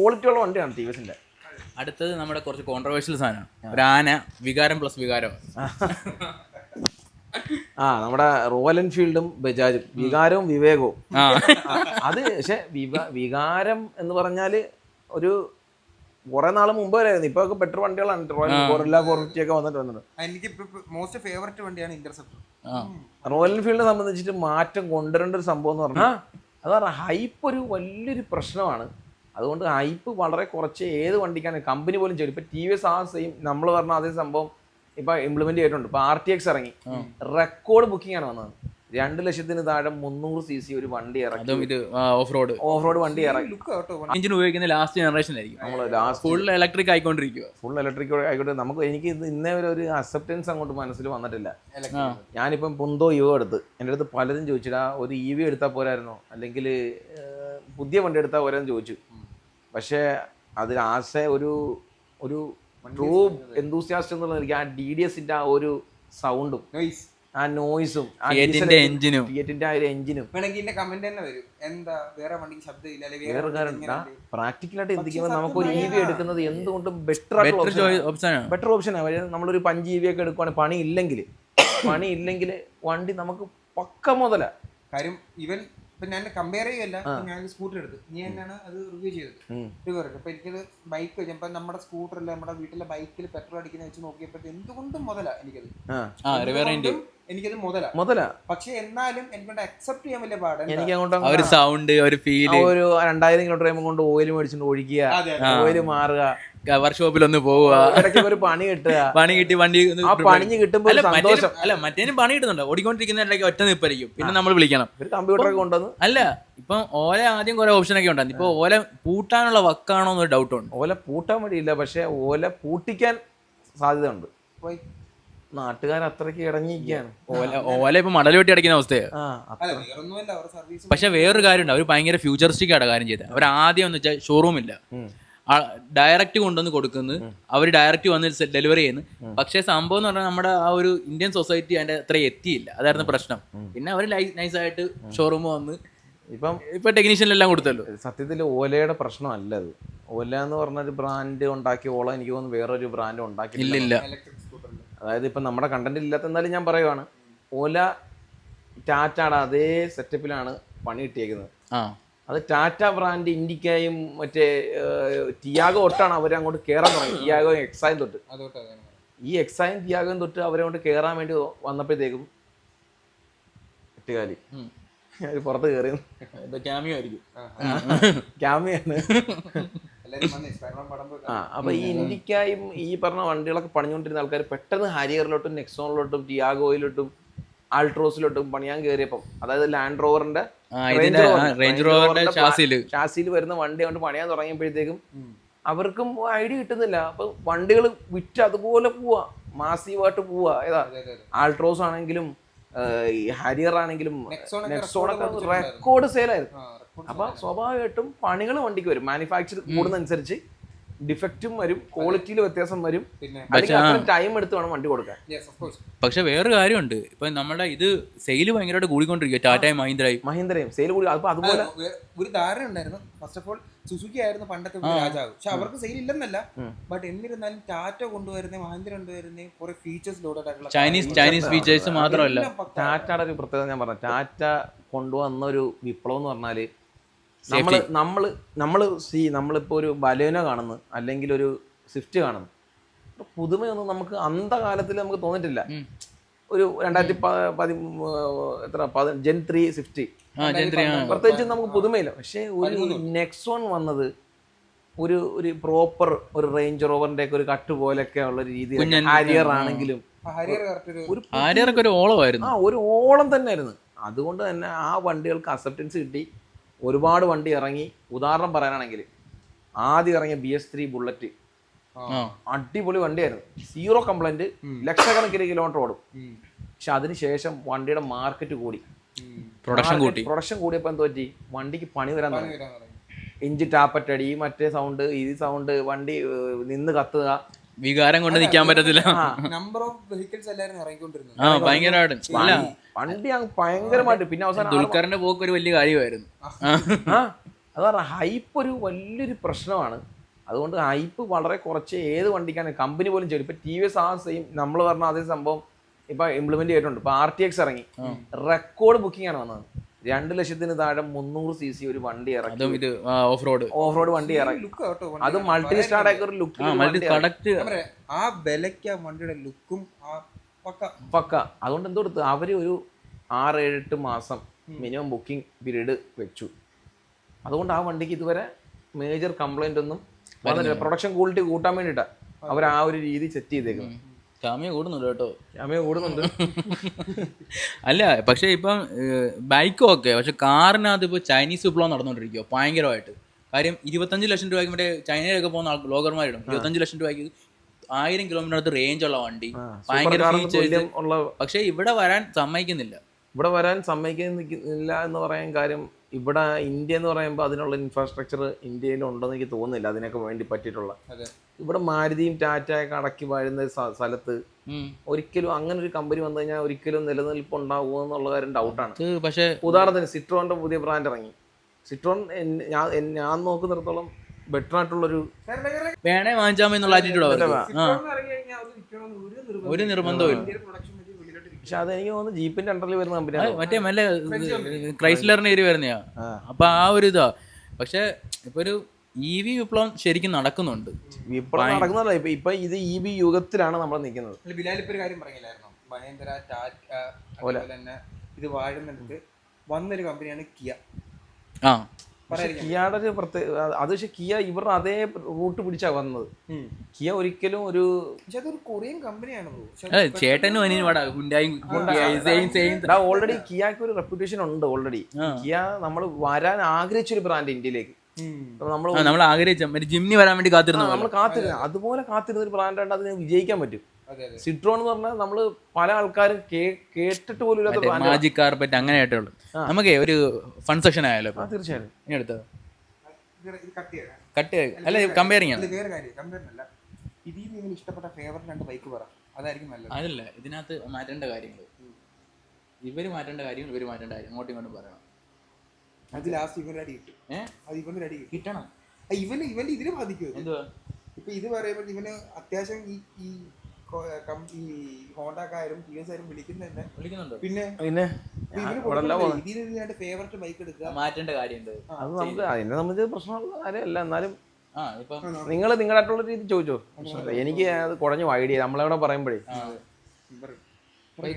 Quality ഉള്ള വണ്ടിയാണ് T V എസിന്റെ. അടുത്തത് നമ്മുടെ കുറച്ച് കോൺട്രവേഴ്ഷ്യൽ സാധനമാണ്. ഒരു ആന വികാരം പ്ലസ് വികാരം. നമ്മുടെ റോയൽ എൻഫീൽഡും ബജാജും വികാരവും വിവേകവും. അത് പക്ഷെ വികാരം എന്ന് പറഞ്ഞാല് ഒരു കുറെ നാള് മുമ്പ് വരെയായിരുന്നു. ഇപ്പൊ ഒക്കെ ബെറ്റർ വണ്ടികളാണ്. റോയൽ 450 ഒക്കെ വന്നിട്ടുണ്ട്. എനിക്ക് മോസ്റ്റ് ഫേവറേറ്റ് വണ്ടിയാണ് ഇന്റർസെപ്റ്റർ. റോയൽ എൻഫീൽഡിനെ സംബന്ധിച്ചിട്ട് മാറ്റം കൊണ്ടുവരേണ്ട ഒരു സംഭവം എന്ന് പറഞ്ഞാൽ അത് പറഞ്ഞാൽ ഹൈപ്പ് ഒരു വലിയൊരു പ്രശ്നമാണ്. അതുകൊണ്ട് ഹൈപ്പ് വളരെ കുറച്ച് ഏത് വണ്ടിക്കാണ് കമ്പനി പോലും ചെയ്യും. ഇപ്പൊ ടി വി എസ് ആ സെയിം നമ്മൾ പറഞ്ഞ അതേ സംഭവം ഇപ്പൊ ഇംപ്ലിമെന്റ് ചെയ്തിട്ടുണ്ട്. ഇപ്പൊ RTX ഇറങ്ങി, റെക്കോർഡ് ബുക്കിംഗ് ആണ് വന്നത്. 2 ലക്ഷത്തിന് താഴെ 300 cc ഒരു വണ്ടി ഇറങ്ങി. ഇത് ഓഫ് റോഡ് വണ്ടി ഇറങ്ങി. എഞ്ചിൻ ഉപയോഗിക്കുന്ന ലാസ്റ്റ് ജനറേഷൻ ആയിരിക്കും. ഫുൾ ഇലക്ട്രിക് ആയിക്കൊണ്ടിരിക്കുക. ഫുൾ ഇലക്ട്രിക് ആയിക്കോട്ടെ. എനിക്ക് ഇന്നേ വരെ ഒരു അക്സെപ്റ്റൻസ് അങ്ങോട്ട് മനസ്സിൽ വന്നിട്ടില്ല. ഞാനിപ്പം പുന്തോ യുവ എടുത്ത് എൻ്റെ അടുത്ത് പലരും ചോദിച്ചിട്ടാ ഒരു EV എടുത്താൽ പോരായിരുന്നോ, അല്ലെങ്കിൽ പുതിയ വണ്ടി എടുത്താൽ പോരാന്ന് ചോദിച്ചു. പക്ഷേ അതിൽ ഒരു ട്രൂ എന്തൂസിയാസ്റ്റ് എന്നുള്ള എനിക്ക് ആ DDSന്റെ ആ ഒരു സൗണ്ടും ആ നോയ്സും എഞ്ചിനും വേറെ കാര്യം പ്രാക്ടിക്കലായിട്ട് ചിന്തിക്കുമ്പോൾ നമുക്കൊരു EV എടുക്കുന്നത് എന്തുകൊണ്ടും ബെറ്റർ ഓപ്ഷനാണ്. നമ്മളൊരു 5 EV ഒക്കെ എടുക്കുവാണെങ്കിൽ പണി ഇല്ലെങ്കിൽ വണ്ടി നമുക്ക് പക്ക മുതല കാര്യം. ഇവൻ ഇപ്പൊ ഞാൻ കമ്പയർ ചെയ്യല്ല, ഞാൻ സ്കൂട്ടർ എടുത്ത് നീ തന്നെയാണ് അത് റിവ്യൂ ചെയ്തത്. അപ്പൊ എനിക്കത് ബൈക്ക് വെച്ചപ്പോ നമ്മുടെ സ്കൂട്ടറിൽ നമ്മുടെ വീട്ടിലെ ബൈക്കിൽ പെട്രോൾ അടിക്കുന്ന വെച്ച് നോക്കിയപ്പോ എന്തുകൊണ്ടും മുതലാ എനിക്കത് മുതല. പക്ഷെ എന്നാലും എനിക്കൊണ്ട് അക്സെപ്റ്റ് ചെയ്യാൻ വലിയ പാടാണ്. എനിക്ക് അങ്ങോട്ട് ഒരു സൗണ്ട് ഒരു ഫീൽ. ഒരു 2000 കിലോമീറ്റർ കഴിയുമ്പോൾ കൊണ്ട് ഓയിൽ മേടിച്ചിട്ട് ഒഴിക്കുക, ഓയിൽ മാറുക, വർക്ക്ഷോപ്പിലൊന്ന് പോവുക, ഒരു പണി കിട്ടുക. പണി കിട്ടി വണ്ടി പണിഞ്ഞ് കിട്ടുമ്പോൾ സന്തോഷം. അല്ല മറ്റേനും പണി കിട്ടുന്നുണ്ട്. ഓടിക്കൊണ്ടിരിക്കുന്ന ഇടയ്ക്ക് ഒറ്റ നിൽപ്പായിരിക്കും. പിന്നെ നമ്മൾ വിളിക്കണം. കമ്പ്യൂട്ടർ ഒക്കെ കൊണ്ടുവന്ന് അല്ല ഇപ്പൊ ഓല ആദ്യം കുറെ ഓപ്ഷൻ ഒക്കെ ഉണ്ടായിരുന്നു. ഇപ്പൊ ഓല പൂട്ടാനുള്ള വക്കാണോ എന്നൊരു ഡൗട്ട് ഉണ്ട്. ഓല പൂട്ടാൻ വേണ്ടിയില്ല, പക്ഷെ ഓല പൂട്ടിക്കാൻ സാധ്യത ഉണ്ട്. നാട്ടുകാർ അത്രയ്ക്ക് ഇടങ്ങിയിരിക്കുകയാണ്. ഓല ഇപ്പൊ മടൽ വെട്ടി അടയ്ക്കുന്ന അവസ്ഥയാണ്. പക്ഷെ വേറൊരു കാര്യമുണ്ട്, അവർ ഭയങ്കര ഫ്യൂച്ചറിസ്റ്റിക് ആയിട്ട് കാര്യം ചെയ്തത്. അവർ ആദ്യം എന്ന് വെച്ചാൽ ഷോറൂമില്ല, ഡയറക്റ്റ് കൊണ്ടുവന്ന് കൊടുക്കുന്നു, അവർ ഡയറക്റ്റ് വന്ന് ഡെലിവറി ചെയ്യുന്നു. പക്ഷേ സംഭവം എന്ന് പറഞ്ഞാൽ നമ്മുടെ ആ ഒരു ഇന്ത്യൻ സൊസൈറ്റി അതിന്റെ അത്ര എത്തിയില്ല. അതായിരുന്നു പ്രശ്നം. പിന്നെ അവർ നൈസായിട്ട് ഷോറൂം വന്ന് ഇപ്പൊ ടെക്നീഷ്യനെല്ലാം കൊടുത്തല്ലോ. സത്യത്തിൽ ഓലയുടെ പ്രശ്നമല്ല അത്. ഓല എന്ന് പറഞ്ഞൊരു ബ്രാൻഡ് ഉണ്ടാക്കി ഓള എനിക്ക് തോന്നുന്നു വേറൊരു ബ്രാൻഡ് ഉണ്ടാക്കിയില്ല. അതായത് ഇപ്പം നമ്മുടെ കണ്ടന്റ് ഇല്ലാത്ത എന്നാലും ഞാൻ പറയുവാണ്, ഓല ടാറ്റയുടെ അതേ സെറ്റപ്പിലാണ് പണി കിട്ടിയേക്കുന്നത്. അത് ടാറ്റ ബ്രാൻഡ് ഇൻഡിക്കയും മറ്റേ ടിയാഗോ തൊട്ടാണ് അവരെ അങ്ങോട്ട് കയറാൻ തുടങ്ങി. ടിയാഗോ എക്സൈൻ തൊട്ട് ഈ എക്സൈൻ ടിയാഗോയും തൊട്ട് അവരെ കൊണ്ട് കയറാൻ വേണ്ടി വന്നപ്പോഴത്തേക്കും എട്ടുകാലി പുറത്ത് കയറി. ക്യാമിയാണ്. അപ്പൊ ഈ ഇൻഡിക്കായും ഈ പറഞ്ഞ വണ്ടികളൊക്കെ പണിഞ്ഞുകൊണ്ടിരുന്ന ആൾക്കാർ പെട്ടെന്ന് ഹാരിയറിലോട്ടും നെക്സോണിലോട്ടും ടിയാഗോയിലോട്ടും ആൾട്രോസിലോട്ടും പണിയാൻ കയറിയപ്പം, അതായത് ലാൻഡ് റോവറിന്റെ ഷാസിയിൽ വരുന്ന വണ്ടി കൊണ്ട് പണിയാൻ തുടങ്ങിയപ്പോഴത്തേക്കും അവർക്കും ഐഡിയ കിട്ടുന്നില്ല. അപ്പൊ വണ്ടികൾ വിറ്റ് അതുപോലെ പോവാ, മാസീവായിട്ട് പോവാ. ഏതാ ആൾട്രോസ് ആണെങ്കിലും ഹാരിയർ ആണെങ്കിലും നെക്സോണൊക്കെ റെക്കോർഡ് സെയിലായിരുന്നു. അപ്പൊ സ്വാഭാവികമായിട്ടും പണികൾ വണ്ടിക്ക് വരും. മാനുഫാക്ചർ കൂടുന്നതനുസരിച്ച് ഡിഫക്റ്റും വരും, ക്വാളിറ്റിയിൽ വ്യത്യാസം വരും. ടൈം എടുത്ത് വേണം വണ്ടി കൊടുക്കാൻ. പക്ഷെ വേറൊരു കാര്യമുണ്ട്, ഇപ്പൊ നമ്മുടെ ഇത് സെയില് ഭയങ്കരമായിട്ട് കൂടിക്കൊണ്ടിരിക്കുക. ടാറ്റയും മഹീന്ദ്രയും സെയിൽ കൂടി. അപ്പൊ അതുപോലെ ഒരു ധാരണ ഉണ്ടായിരുന്നു. ഫസ്റ്റ് ഓഫ് ഓൾ സുസുക്കി ആയിരുന്നു പണ്ടത്തെ രാജാവ്. പക്ഷെ അവർക്ക് സെയിൽ ഇല്ലെന്നല്ല, ബട്ട് എന്നിരുന്നാലും ടാറ്റ കൊണ്ടുവരുന്ന മഹീന്ദ്ര കൊണ്ടുവരുന്ന കുറെ ഫീച്ചേഴ്സ് ലോഡായിട്ടുള്ള ചൈനീസ് ഫീച്ചേഴ്സ് മാത്രമല്ല. ടാറ്റയുടെ ഒരു പ്രത്യേകത ഞാൻ പറഞ്ഞു, ടാറ്റ കൊണ്ടുവന്ന ഒരു വിപ്ലവം എന്ന് പറഞ്ഞാല് നമ്മളിപ്പോൾ ഒരു ബലേനോ കാണുന്നു, അല്ലെങ്കിൽ ഒരു സ്വിഫ്റ്റ് കാണുന്നു, പുതുമയൊന്നും നമുക്ക് അന്ധകാലത്തിൽ നമുക്ക് തോന്നിട്ടില്ല. ഒരു 2010 Gen 3 സ്വിഫ്റ്റ് പ്രത്യേകിച്ച് നമുക്ക് പുതുമയില്ല. പക്ഷെ ഒരു നെക്സോൺ വന്നത് ഒരു പ്രോപ്പർ ഒരു റേഞ്ച് റോവറിന്റെ ഒക്കെ ഒരു കട്ട് പോലെയൊക്കെ ഉള്ള രീതിയിൽ, ഹാരിയർ ആണെങ്കിലും ഒരു ഓളം തന്നെയായിരുന്നു. അതുകൊണ്ട് തന്നെ ആ വണ്ടികൾക്ക് അക്സെപ്റ്റൻസ് കിട്ടി. ഒരുപാട് വണ്ടി ഇറങ്ങി. ഉദാഹരണം പറയാനാണെങ്കിൽ ആദ്യം ഇറങ്ങിയ BS3 ബുള്ളറ്റ് അടിപൊളി വണ്ടിയായിരുന്നു, 0 കംപ്ലൈന്റ്, ലക്ഷക്കണക്കിന് കിലോമീറ്റർ ഓടും. പക്ഷെ അതിനുശേഷം വണ്ടിയുടെ മാർക്കറ്റ് കൂടി, പ്രൊഡക്ഷൻ കൂടിയപ്പോൾ എന്തോ പറ്റി, വണ്ടിക്ക് പണി വരാൻ തുടങ്ങി. എഞ്ചിൻ ടാപ്പറ്റടി, മറ്റേ സൗണ്ട്, ഈ സൗണ്ട്, വണ്ടി നിന്ന് കത്തുക, വികാരം കൊണ്ട് നിൽക്കാൻ പറ്റത്തില്ല. നമ്പർ ഓഫ് വെഹിക്കിൾസ് എല്ലാവരും ഇറങ്ങിക്കൊണ്ടിരുന്നു. വണ്ടി ഭയങ്കരമായിട്ട്. പിന്നെ അവസാനം ദുൽഖറിന്റെ പോക്ക് ഒരു വലിയ കാര്യമായിരുന്നു. അത് പറഞ്ഞാൽ ഹൈപ്പ് ഒരു വലിയൊരു പ്രശ്നമാണ്. അതുകൊണ്ട് ഹൈപ്പ് വളരെ കുറച്ച് ഏത് വണ്ടിക്കാണ് കമ്പനി പോലും ചെയ്യും. ഇപ്പൊ ടി വി എസ് ആ സെയിം നമ്മൾ പറഞ്ഞ അതേ സംഭവം ഇപ്പൊ ഇംപ്ലിമെന്റ് ചെയ്തിട്ടുണ്ട്. ഇപ്പൊ RTX ഇറങ്ങി, റെക്കോർഡ് ബുക്കിംഗ് ആണ് വന്നത്. 2 ലക്ഷത്തിന് താഴെ 300 cc ഒരു വണ്ടി ഇറക്കി, ഓഫ് റോഡ് വണ്ടി ഇറക്കി. ലുക്ക് കേട്ടോ അത് മൾട്ടി സ്റ്റാർ ആക്കി ഒരു ലുക്ക് ആ വിലയ്ക്ക് ആ വണ്ടിയുടെ ലുക്കും പക്ക. അതുകൊണ്ട് എന്തോ കൊടുത്ത് അവര് ഒരു 6-7 മാസം മിനിമം ബുക്കിംഗ് പീരീഡ് വെച്ചു. അതുകൊണ്ട് ആ വണ്ടിക്ക് ഇതുവരെ മേജർ കംപ്ലൈന്റ് ഒന്നും വന്നിട്ടില്ല. പ്രൊഡക്ഷൻ ക്വാളിറ്റി കൂട്ടാൻ വേണ്ടിയിട്ടാ അവർ ആ ഒരു രീതി സെറ്റ് ചെയ്തേക്കുന്നത്. ക്ഷാമയം കൂടുന്നുണ്ട് കേട്ടോ, ക്ഷാമയം കൂടുന്നുണ്ട്. അല്ല പക്ഷെ ഇപ്പം ബൈക്കും ഒക്കെ, പക്ഷെ കാറിനകത്ത് ഇപ്പോൾ ചൈനീസ് വിപ്ലവം നടന്നുകൊണ്ടിരിക്കുവോ ഭയങ്കരമായിട്ട്. കാര്യം 25 ലക്ഷം രൂപയ്ക്ക് മറ്റേ ചൈനയിലൊക്കെ പോകുന്ന ബ്ലോഗർമാരിടും 25 ലക്ഷം രൂപയ്ക്ക് 1000 കിലോമീറ്റർ റേഞ്ച് ഉള്ള വണ്ടി, ഭയങ്കര ഫീച്ചേഴ്സ്. പക്ഷെ ഇവിടെ വരാൻ സമ്മതിക്കുന്നില്ല. ഇവിടെ വരാൻ സമ്മതിക്കുന്നില്ല എന്ന് പറയാൻ കാര്യം, ഇവിടെ ഇന്ത്യ എന്ന് പറയുമ്പോൾ അതിനുള്ള ഇൻഫ്രാസ്ട്രക്ചർ ഇന്ത്യയിൽ ഉണ്ടെന്ന് എനിക്ക് തോന്നുന്നില്ല അതിനൊക്കെ വേണ്ടി പറ്റിയിട്ടുള്ള. ഇവിടെ മാരുതിയും ടാറ്റയൊക്കെ അടക്കി വാഴുന്ന സ്ഥലത്ത് ഒരിക്കലും അങ്ങനെ ഒരു കമ്പനി വന്നു കഴിഞ്ഞാൽ ഒരിക്കലും നിലനിൽപ്പ് ഉണ്ടാവുമോ എന്നുള്ള കാര്യം ഡൗട്ടാണ്. പക്ഷേ ഉദാഹരണത്തിന് സിട്രോന്റെ പുതിയ ബ്രാൻഡ് ഇറങ്ങി. സിട്രോൺ ഞാൻ നോക്കുന്നിടത്തോളം ബെറ്റർ ആയിട്ടുള്ളൊരു വേണേ വാങ്ങിച്ചാമെന്നുള്ള ആറ്റിറ്റ്യൂഡ് ഒരു നിർബന്ധവും. പക്ഷെ അതെനിക്ക് തോന്നുന്നു ജീപ്പിന്റെ അണ്ടറിൽ വരുന്ന കമ്പനിയാണ്. മറ്റേ നല്ല ക്രൈസ്ലറിന്റെ ഏരിയ വരുന്നയാ. അപ്പൊ ആ ഒരു ഇതാ. പക്ഷെ ഇപ്പൊ ഒരു EV വിപ്ലവം ശരിക്കും നടക്കുന്നുണ്ട്. വിപ്ലവം നടക്കുന്നുണ്ടോ? ഇപ്പൊ ഇത് EV യുഗത്തിലാണ് നമ്മൾ നിൽക്കുന്നത്. ബിലാലിപ്പോ ഒരു കാര്യം പറഞ്ഞില്ലായിരുന്നോ, മഹേന്ദ്ര, ടാറ്റ, അതുപോലെ തന്നെ ഇത് വാഴുന്നിടത്ത് വന്നൊരു കമ്പനിയാണ് കിയ. കിയയുടെ ഒരു പ്രത്യേക അത്, പക്ഷെ കിയ ഇവരുടെ അതേ റൂട്ട് പിടിച്ചാ വന്നത്. കിയ ഒരിക്കലും ഒരു കൊറിയൻ കമ്പനിയാണ്. ചേട്ടനും ഓൾറെഡി കിയക്ക് ഒരു റെപ്യൂട്ടേഷൻ ഉണ്ട്. ഓൾറെഡി കിയ നമ്മൾ വരാൻ ആഗ്രഹിച്ചൊരു ബ്രാൻഡ് ഇന്ത്യയിലേക്ക്. നമ്മൾ ആഗ്രഹിച്ച ജിമ്നി വരാൻ വേണ്ടി കാത്തിരുന്നു. നമ്മൾ കാത്തിരുന്നു, അതുപോലെ കാത്തിരുന്ന ഒരു ബ്രാൻഡാണ്. അതിന് വിജയിക്കാൻ പറ്റും. സിട്രോൺ എന്ന് പറഞ്ഞാൽ നമ്മള് പല ആൾക്കാരും കേട്ടിട്ട് പോലും ഇല്ലാത്ത മാജിക് കാർപ്പറ്റ് അങ്ങനെ ആയിട്ടുള്ളൂ. നമുക്ക് ഒരു ഫൺ സെക്ഷൻ ആയാലോ? തീർച്ചയായും. ഇനി അടുത്തത് കട്ട് അല്ല, കമ്പയറിംഗ് ആണ്. ഇതിൽ നിന്ന് ഇഷ്ടപ്പെട്ട ഫേവറേറ്റ് 2 ബൈക്ക് പറ, അതായിരിക്കും നല്ലത്. അതല്ല, ഇതിനകത്ത് മാറ്റേണ്ട കാര്യങ്ങൾ, ഇവര് മാറ്റേണ്ട കാര്യം, ഇവര് മാറ്റേണ്ട കാര്യം അങ്ങോട്ടും ഇങ്ങോട്ടും പറയണം. അത് ലാസ്റ്റ് ഇവന്റെ അടി കിട്ടും. അത് ഇവന്റെ അടി കിട്ടണം. ഇവന്റെ ഇതിന് ബാധിക്കും. എന്തുവാ ഇപ്പൊ ഇത് പറയുമ്പോൾ ഇവന് അത്യാവശ്യം ഈ ഹോണ്ടക്കാരും TVS ആരും വിളിക്കുന്നുണ്ട്. പിന്നെ ഇതിന് ഫേവറേറ്റ് ബൈക്ക് എടുക്കുക, മാറ്റേണ്ട കാര്യമുണ്ട്. അത് നമുക്ക് അതിനെ സംബന്ധിച്ച് പ്രശ്നമുള്ള കാര്യമല്ല. എന്നാലും നിങ്ങൾ നിങ്ങളായിട്ടുള്ള രീതി ചോദിച്ചോ. എനിക്ക് അത് കുഴഞ്ഞു ഐഡിയ നമ്മളെവിടെ പറയുമ്പോഴേ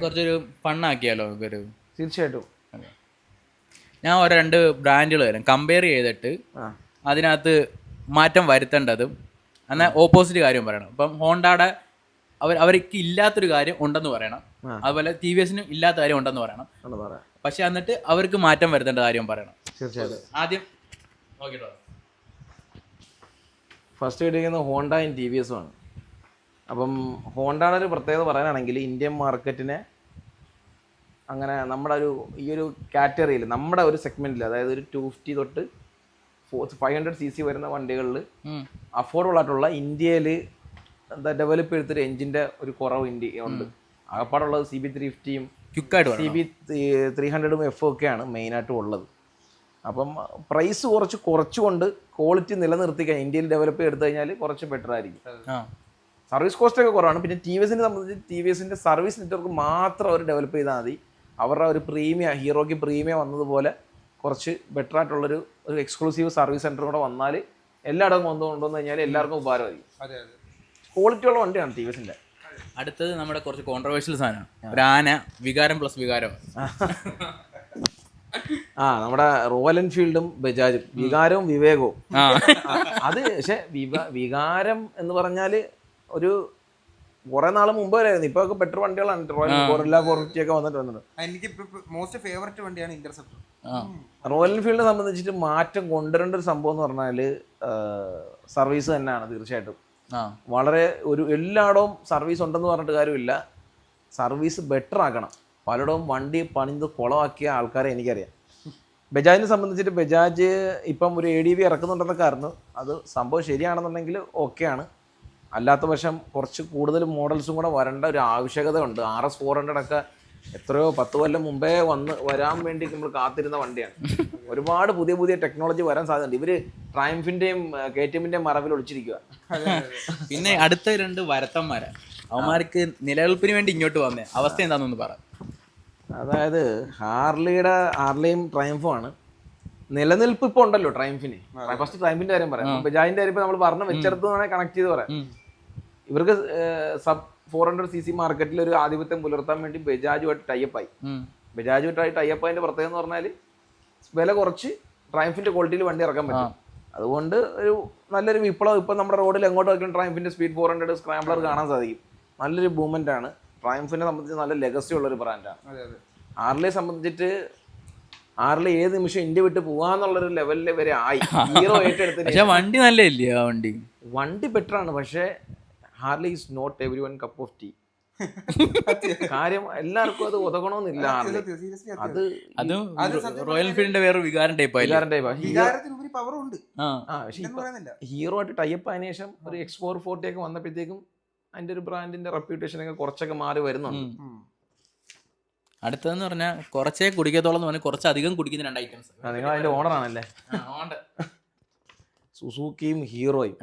കുറച്ചൊരു ഫണ്ണാക്കിയാലോ ഒരു. തീർച്ചയായിട്ടും. ഞാൻ 2 ബ്രാൻഡുകൾ തരാം, കമ്പയർ ചെയ്തിട്ട് അതിനകത്ത് മാറ്റം വരുത്തേണ്ടതും എന്നാൽ ഓപ്പോസിറ്റ് കാര്യം പറയണം. ഇപ്പം ഹോണ്ടയുടെ അവർക്ക് ഇല്ലാത്തൊരു കാര്യം ഉണ്ടെന്ന് പറയണം, അതുപോലെ TVSനും ഇല്ലാത്ത കാര്യം ഉണ്ടെന്ന് പറയണം. പക്ഷെ എന്നിട്ട് അവർക്ക് മാറ്റം വരുത്തേണ്ട കാര്യം പറയണം. തീർച്ചയായിട്ടും. ആദ്യം നോക്കിട്ടോ, ഫസ്റ്റ് കിട്ടിയിരിക്കുന്ന ഹോണ്ടയും TVSും ആണ്. അപ്പം ഹോണ്ടയുടെ ഒരു പ്രത്യേകത പറയാനാണെങ്കിൽ ഇന്ത്യൻ മാർക്കറ്റിനെ അങ്ങനെ നമ്മുടെ ഒരു ഈ ഒരു കാറ്റഗറിയിൽ നമ്മുടെ ഒരു സെഗ്മെന്റിൽ, അതായത് ഒരു 250 തൊട്ട് 500 cc വരുന്ന വണ്ടികളിൽ അഫോർഡബിൾ ആയിട്ടുള്ള ഇന്ത്യയിൽ എന്താ ഡെവലപ്പ് ചെയ്തൊരു എഞ്ചിന്റെ ഒരു കുറവ് ഇന്ത്യ ഉണ്ട്. ആകപ്പാടുള്ളത് CB350യും CB300ഉം F ഒക്കെയാണ് മെയിനായിട്ടും ഉള്ളത്. അപ്പം പ്രൈസ് കുറച്ചുകൊണ്ട് ക്വാളിറ്റി നിലനിർത്തി കഴിഞ്ഞാൽ ഇന്ത്യയിൽ ഡെവലപ്പ് ചെയ്തെടുത്തു കഴിഞ്ഞാൽ കുറച്ച് ബെറ്റർ ആയിരിക്കും. സർവീസ് കോസ്റ്റ് ഒക്കെ കുറവാണ്. പിന്നെ TVSനെ സംബന്ധിച്ച് TVSന്റെ സർവീസ് നെറ്റ്വർക്ക് മാത്രം അവർ ഡെവലപ്പ് ചെയ്താൽ മതി. അവരുടെ ഒരു പ്രീമിയം, ഹീറോയ്ക്ക് പ്രീമിയം വന്നതുപോലെ കുറച്ച് ബെറ്റർ ആയിട്ടുള്ളൊരു എക്സ്ക്ലൂസീവ് സർവീസ് സെൻറ്റർ കൂടെ വന്നാൽ എല്ലായിടവും കൊണ്ടുവന്നു കഴിഞ്ഞാൽ എല്ലാവർക്കും ഉപകാരമായിരിക്കും. ക്വാളിറ്റി ഉള്ള വണ്ടിയാണ് TVSന്റെ. അടുത്തത് നമ്മുടെ കുറച്ച് കോൺട്രവേഴ്ഷ്യൽ സാധനമാണ്, ഒരു ആന, വികാരം പ്ലസ് വികാരം. നമ്മുടെ റോയൽ എൻഫീൽഡും ബജാജും, വികാരവും വിവേകവും. അത് പക്ഷെ വികാരം എന്ന് പറഞ്ഞാൽ ഒരു കുറെ നാൾ മുമ്പ് വരെയായിരുന്നു. ഇപ്പൊ ബെറ്റർ വണ്ടികളാണ്. റോയൽ ഗോറില്ല 450 ഒക്കെ വന്നിട്ടുണ്ട്. എനിക്ക് മോസ്റ്റ് ഫേവറേറ്റ് വണ്ടിയാണ് ഇന്റർസെപ്റ്റർ. റോയൽ എൻഫീൽഡിനെ സംബന്ധിച്ചിട്ട് മാറ്റം കൊണ്ടുവരേണ്ട ഒരു സംഭവം എന്ന് പറഞ്ഞാൽ സർവീസ് തന്നെയാണ്. തീർച്ചയായിട്ടും വളരെ ഒരു എല്ലായിടവും സർവീസ് ഉണ്ടെന്ന് പറഞ്ഞിട്ട് കാര്യമില്ല, സർവീസ് ബെറ്റർ ആക്കണം. പലയിടവും വണ്ടി പണിത് കുളമാക്കിയ ആൾക്കാരെ എനിക്കറിയാം. ബജാജിനെ സംബന്ധിച്ചിട്ട് ബജാജ് ഇപ്പം ഒരു ADV ഇറക്കുന്നുണ്ടെന്നൊക്കെ ആയിരുന്നു. അത് സംഭവം ശരിയാണെന്നുണ്ടെങ്കിൽ ഓക്കെയാണ്. അല്ലാത്ത പക്ഷം കുറച്ച് കൂടുതൽ മോഡൽസും കൂടെ വരേണ്ട ഒരു ആവശ്യകത ഉണ്ട്. RS400 ഒക്കെ എത്രയോ 10 കൊല്ലം മുമ്പേ വരാൻ വേണ്ടി നമ്മൾ കാത്തിരുന്ന വണ്ടിയാണ്. ഒരുപാട് പുതിയ പുതിയ ടെക്നോളജി വരാൻ സാധ്യതയുണ്ട്. ഇവര് ട്രയംഫിന്റെയും KTMന്റെയും മറവിൽ ഒളിച്ചിരിക്കുക. പിന്നെ അടുത്ത 2 വരത്തന്മാരാ, അവന്മാർക്ക് നിലനിൽപ്പിന് വേണ്ടി ഇങ്ങോട്ട് വന്നേ അവസ്ഥ എന്താണെന്നൊന്ന് പറ. അതായത് ഹാർലിയും ട്രയംഫും ആണ് നിലനിൽപ്പ്. ഇപ്പോൾ ഉണ്ടല്ലോ ട്രയംഫിന്. ഫസ്റ്റ് ട്രയംഫിന്റെ കാര്യം പറയാം. ബജാജിന്റെ കാര്യം നമ്മൾ പറഞ്ഞു വെച്ചെടുത്ത് കണക്ട് ചെയ്ത് പറയാം. ഇവർക്ക് സബ് 400cc മാർക്കറ്റിൽ ഒരു ആധിപത്യം പുലർത്താൻ വേണ്ടി ബജാജുമായിട്ട് ടൈപ്പായി. ബജാജുമായിട്ട് ടൈപ്പായതിന്റെ പ്രത്യേകത എന്ന് പറഞ്ഞാൽ വില കുറച്ച് ട്രയംഫിന്റെ ക്വാളിറ്റിയിൽ വണ്ടി ഇറക്കാൻ പറ്റും. അതുകൊണ്ട് ഒരു നല്ലൊരു വിപ്ലവം. ഇപ്പം നമ്മുടെ റോഡിൽ എങ്ങോട്ട് നോക്കിയാലും ട്രയംഫിന്റെ സ്പീഡ് 400 സ്ക്രാംബ്ലർ കാണാൻ സാധിക്കും. നല്ലൊരു മൂവ്മെന്റ് ആണ്. ട്രയംഫിനെ സംബന്ധിച്ച് നല്ല ലെഗസി ഉള്ളൊരു ബ്രാൻഡാണ്. ഹാർലിയെ സംബന്ധിച്ചിട്ട് ഹാർലി ഏത് നിമിഷം ഇന്ത്യ വിട്ട് പോവാന്നുള്ളൊരു ലെവലിൽ വരെ ആയി. ഹീറോ ഏറ്റെടുത്തിട്ട് വണ്ടി നല്ലല്ലേ? ആ വണ്ടി ബെറ്റർ ആണ്. പക്ഷേ Harley is not every one cup of tea. കാര്യം എല്ലാവർക്കും അത് ഉതകണമെന്നില്ല. ഹാർലി അത് റോയൽ എൻഫീൽഡിന്റെ വേറെ വികാരം ടൈപ്പ്. ഹീറോ ആയിട്ട് ടൈപ്പ് ആയതിനു ശേഷം ഒരു X440 ഒക്കെ വന്നപ്പോഴത്തേക്കും അതിന്റെ ഒരു ബ്രാൻഡിന്റെ റെപ്യൂട്ടേഷൻ ഒക്കെ കുറച്ചൊക്കെ മാറി വരുന്നുണ്ട്. അടുത്തതെന്ന് പറഞ്ഞാൽ കുറച്ചേ കുടിക്കത്തോളം എന്ന് പറഞ്ഞാൽ കുറച്ചധികം കുടിക്കുന്ന 2 ഐറ്റംസ്. നിങ്ങൾ അതിന്റെ ഓണർ ആണല്ലേ? സുസുക്കിയും ഹീറോയും.